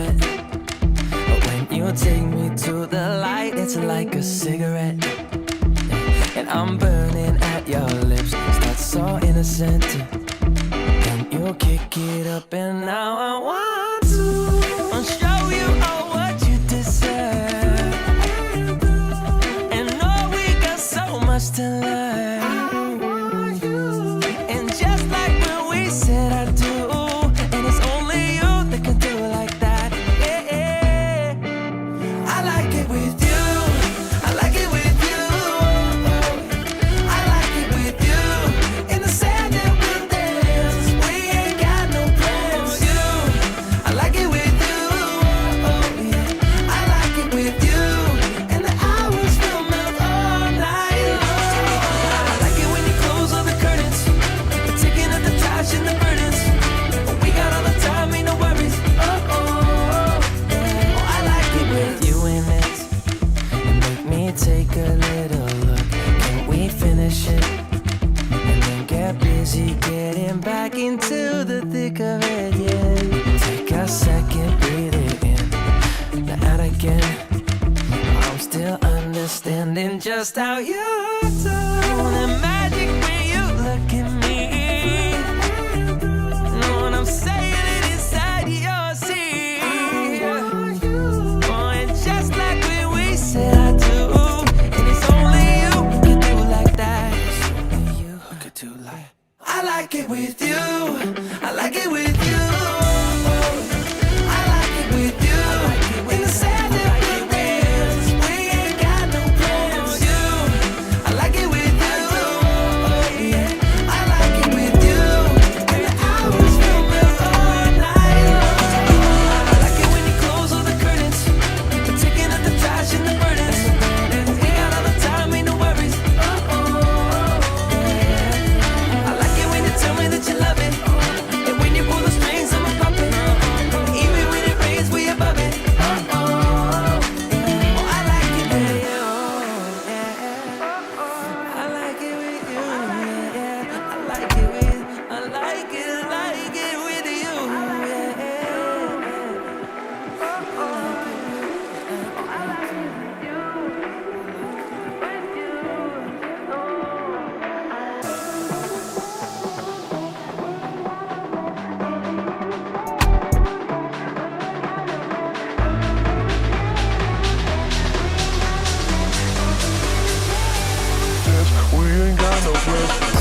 cigarette. But when you take me to the light, it's like a cigarette. And I'm burning at your lips, start so innocent. Then you kick it up and now I want to show you all what you deserve. And know we got so much to learn. And just like when we said I do, and it's only you that can do it like that. Yeah. I like it with you, I like it with you. I like it with you, in the sand that we dance. We ain't got no plans. You, I like it with you. Yeah. I like it with you, and the hours will melt all night long. I like it when you close all the curtains, we're taking up the trash and the burdens. We got all the time, ain't no worries. I like it with you in it. And make me take a little look. Can we finish it? And then get busy getting back into the thick of it, yeah. Take a second, breathe it in. Now out again. I'm still understanding just how you do. The magic when you look at me. Know what I'm saying? It inside your seat. Oh, and just like when we said I do, and it's only you who can do like that. It's only you who can do like. I like it with you. I like it with you. I like it with you. In the sand that we dance. We ain't got no plans. You, I like it with you. Yeah. I like it with you. And the hours will melt all night long. I like it when you close all the curtains, we're taking up the trash and the burdens. We got all the time, ain't no worries. I like it when you tell me that you love it, and when you pull the strings, I'm a puppet. Even when it rains, we above it. I like it with you. I like it with you. I like it with. I like it with you. We ain't got no plans.